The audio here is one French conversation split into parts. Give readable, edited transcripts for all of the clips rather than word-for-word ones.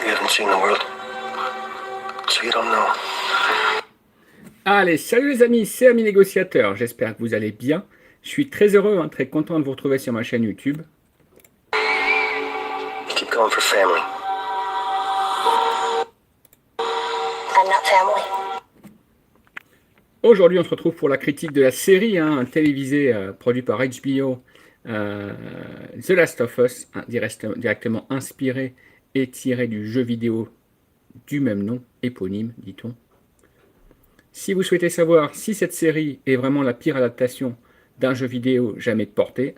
You haven't seen the world, so you don't know. Allez, salut les amis, c'est Ami Négociateur, j'espère que vous allez bien. Je suis très heureux, très content de vous retrouver sur ma chaîne YouTube. You keep going for family. I'm not family. Aujourd'hui, on se retrouve pour la critique de la série télévisée produite par HBO, The Last of Us, directement inspiré et tiré du jeu vidéo du même nom, éponyme, dit-on. Si vous souhaitez savoir si cette série est vraiment la pire adaptation d'un jeu vidéo jamais porté,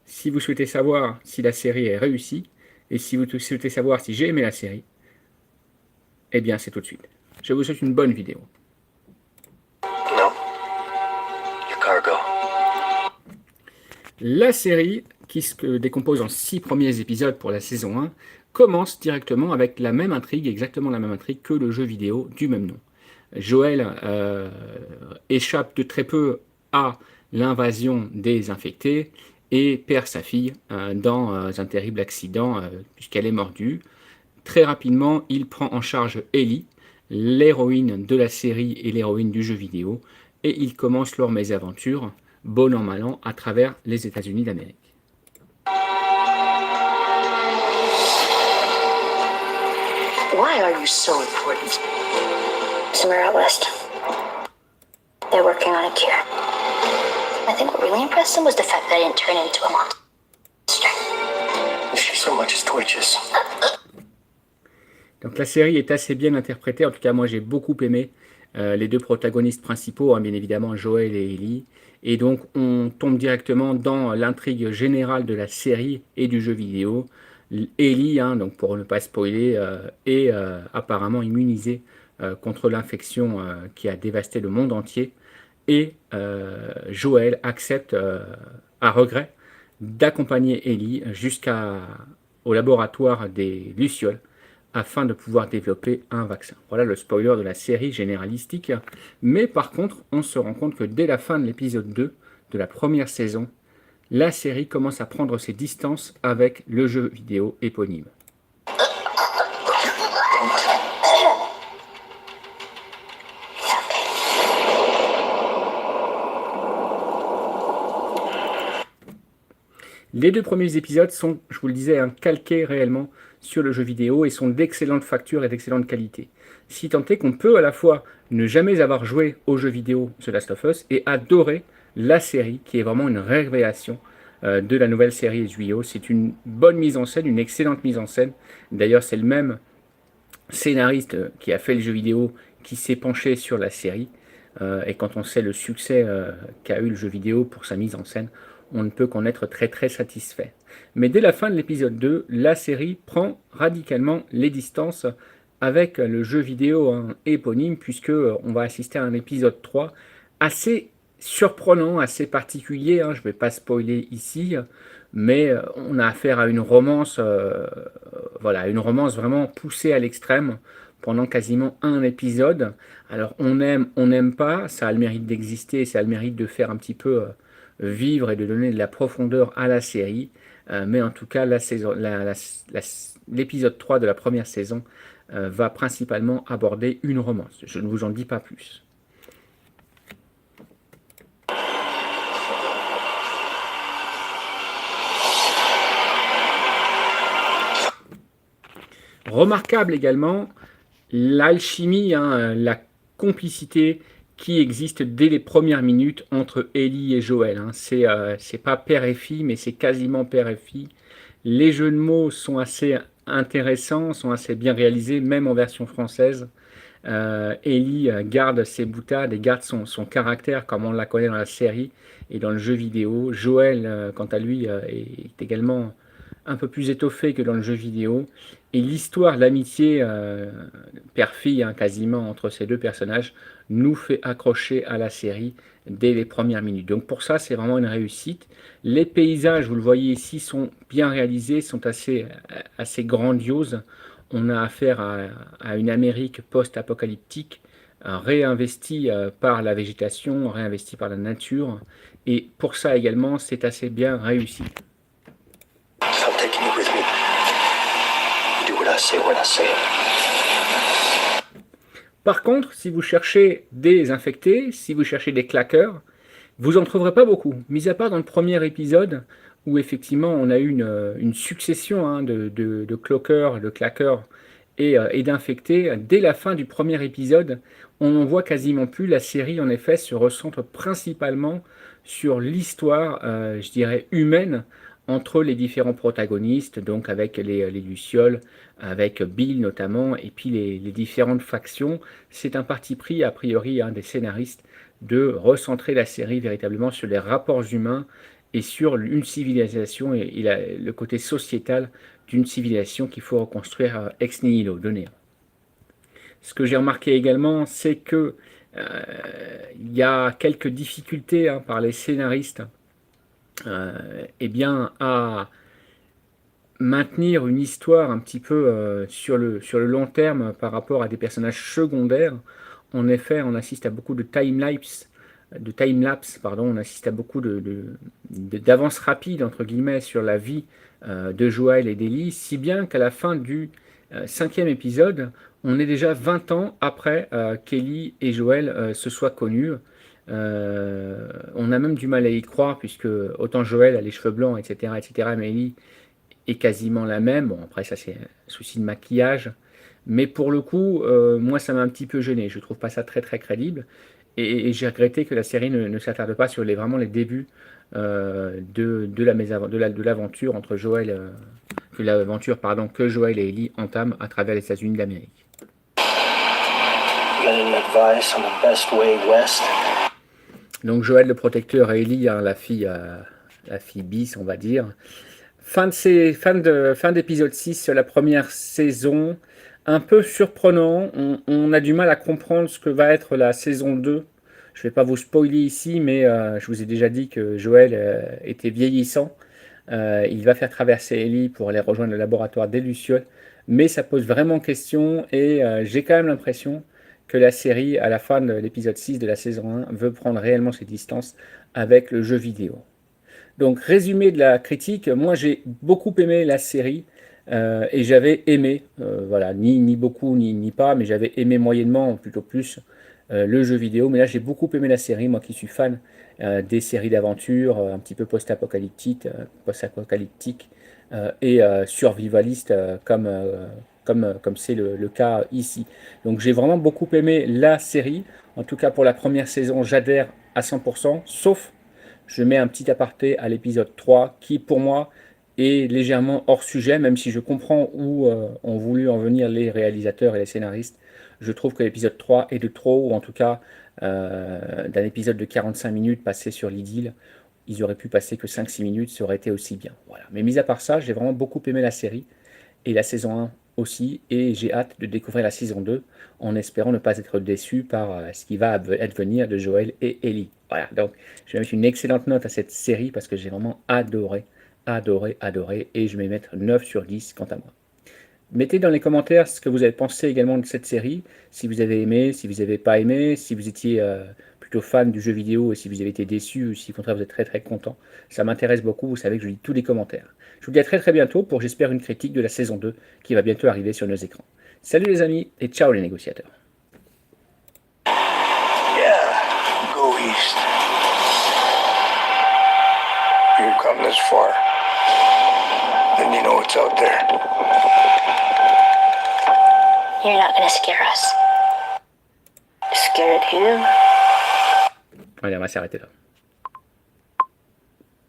si vous souhaitez savoir si la série est réussie, et si vous souhaitez savoir si j'ai aimé la série, eh bien c'est tout de suite. Je vous souhaite une bonne vidéo. No. Your cargo. La série, qui se décompose en 6 premiers épisodes pour la saison 1, commence directement avec la même intrigue, exactement la même intrigue que le jeu vidéo du même nom. Joël échappe de très peu à l'invasion des infectés et perd sa fille dans un terrible accident puisqu'elle est mordue. Très rapidement, il prend en charge Ellie, l'héroïne de la série et l'héroïne du jeu vidéo, et ils commencent leur mésaventure, bon an mal an, à travers les États-Unis d'Amérique. Why are you so important? Somewhere out west. They're working on a cure. I think what really impressed them was the fact that I didn't turn into a monster. If she so much as twitches. Donc la série est assez bien interprétée, en tout cas moi j'ai beaucoup aimé les deux protagonistes principaux, bien évidemment Joël et Ellie, et donc on tombe directement dans l'intrigue générale de la série et du jeu vidéo. Ellie, donc pour ne pas spoiler, est apparemment immunisée contre l'infection qui a dévasté le monde entier, et Joël accepte à regret d'accompagner Ellie jusqu'au laboratoire des Lucioles afin de pouvoir développer un vaccin. Voilà le spoiler de la série généralistique. Mais par contre, on se rend compte que dès la fin de l'épisode 2 de la première saison, la série commence à prendre ses distances avec le jeu vidéo éponyme. Les 2 premiers épisodes sont, je vous le disais, calqués réellement sur le jeu vidéo et sont d'excellente facture et d'excellente qualité. Si tant est qu'on peut à la fois ne jamais avoir joué au jeu vidéo The Last of Us et adorer la série, qui est vraiment une révélation de la nouvelle série HBO. C'est une bonne mise en scène, une excellente mise en scène. D'ailleurs, c'est le même scénariste qui a fait le jeu vidéo qui s'est penché sur la série. Et quand on sait le succès qu'a eu le jeu vidéo pour sa mise en scène, on ne peut qu'en être très très satisfait. Mais dès la fin de l'épisode 2, la série prend radicalement les distances avec le jeu vidéo éponyme, puisque on va assister à un épisode 3 assez surprenant, assez particulier. Je ne vais pas spoiler ici, mais on a affaire à une romance, une romance vraiment poussée à l'extrême pendant quasiment un épisode. Alors on aime, on n'aime pas, ça a le mérite d'exister, ça a le mérite de faire un petit peu vivre et de donner de la profondeur à la série, mais en tout cas l'épisode 3 de la première saison va principalement aborder une romance. Je ne vous en dis pas plus. Remarquable également l'alchimie, la complicité qui existe dès les premières minutes entre Ellie et Joël. C'est pas père et fille, mais c'est quasiment père et fille. Les jeux de mots sont assez intéressants, sont assez bien réalisés, même en version française. Ellie garde ses boutades et garde son caractère comme on la connaît dans la série et dans le jeu vidéo. Joël, quant à lui, est également un peu plus étoffé que dans le jeu vidéo. Et l'histoire, l'amitié père-fille, quasiment, entre ces deux personnages, nous fait accrocher à la série dès les premières minutes. Donc pour ça, c'est vraiment une réussite. Les paysages, vous le voyez ici, sont bien réalisés, sont assez grandioses. On a affaire à une Amérique post-apocalyptique, réinvestie par la végétation, réinvestie par la nature. Et pour ça également, c'est assez bien réussi. I'm taking you with me. You do what I say when I say it. Par contre, si vous cherchez des infectés, si vous cherchez des claqueurs, vous n'en trouverez pas beaucoup, mis à part dans le premier épisode où effectivement on a eu une succession de cloqueurs, de claqueurs et d'infectés. Dès la fin du premier épisode, on n'en voit quasiment plus. La série en effet se recentre principalement sur l'histoire, je dirais, humaine entre les différents protagonistes, donc avec les Lucioles, avec Bill notamment, et puis les différentes factions. C'est un parti pris, a priori, des scénaristes, de recentrer la série véritablement sur les rapports humains et sur une civilisation et le côté sociétal d'une civilisation qu'il faut reconstruire ex nihilo, de néant. Ce que j'ai remarqué également, c'est que il y a quelques difficultés par les scénaristes à maintenir une histoire un petit peu sur le long terme par rapport à des personnages secondaires. En effet, on assiste à beaucoup de time-lapse, on assiste à beaucoup d'avances rapides, entre guillemets, sur la vie de Joël et d'Ellie, si bien qu'à la fin du 5e épisode, on est déjà 20 ans après qu'Ellie et Joël se soient connus. On a même du mal à y croire, puisque autant Joël a les cheveux blancs, etc., mais Ellie est quasiment la même. Bon, après, ça, c'est un souci de maquillage. Mais pour le coup, moi, ça m'a un petit peu gêné. Je trouve pas ça très, très crédible. Et j'ai regretté que la série ne s'attarde pas sur vraiment les débuts de l'aventure entre Joël, que Joël et Ellie entament à travers les États-Unis d'Amérique. Got any advice on the best way west? Donc Joël le protecteur et Ellie, la fille bis, on va dire. Fin d'épisode 6 sur la première saison. Un peu surprenant. On a du mal à comprendre ce que va être la saison 2. Je ne vais pas vous spoiler ici, mais je vous ai déjà dit que Joël était vieillissant. Il va faire traverser Ellie pour aller rejoindre le laboratoire des Lucioles. Mais ça pose vraiment question et j'ai quand même l'impression que la série, à la fin de l'épisode 6 de la saison 1, veut prendre réellement ses distances avec le jeu vidéo. Donc, résumé de la critique, moi j'ai beaucoup aimé la série et j'avais aimé, voilà, ni beaucoup ni pas, mais j'avais aimé moyennement, plutôt plus, le jeu vidéo. Mais là j'ai beaucoup aimé la série, moi qui suis fan des séries d'aventure un petit peu post-apocalyptiques et survivalistes comme c'est le cas ici. Donc j'ai vraiment beaucoup aimé la série. En tout cas pour la première saison, j'adhère à 100%, sauf je mets un petit aparté à l'épisode 3 qui pour moi est légèrement hors sujet, même si je comprends où ont voulu en venir les réalisateurs et les scénaristes. Je trouve que l'épisode 3 est de trop, ou en tout cas d'un épisode de 45 minutes passé sur l'idylle, ils auraient pu passer que 5-6 minutes, ça aurait été aussi bien. Voilà. Mais mis à part ça, j'ai vraiment beaucoup aimé la série et la saison 1 aussi, et j'ai hâte de découvrir la saison 2 en espérant ne pas être déçu par ce qui va advenir de Joël et Ellie. Voilà, donc je vais mettre une excellente note à cette série parce que j'ai vraiment adoré, et je vais mettre 9 sur 10 quant à moi. Mettez dans les commentaires ce que vous avez pensé également de cette série, si vous avez aimé, si vous n'avez pas aimé, si vous étiez plutôt fan du jeu vidéo et si vous avez été déçu ou si au contraire vous êtes très très content. Ça m'intéresse beaucoup, vous savez que je lis tous les commentaires. Je vous dis à très très bientôt pour j'espère une critique de la saison 2 qui va bientôt arriver sur nos écrans. Salut les amis et ciao les négociateurs. Yeah, go east. You've come this far, then you know what's out there. You're not gonna scare us. Scared him? Allez, on va s'arrêter là.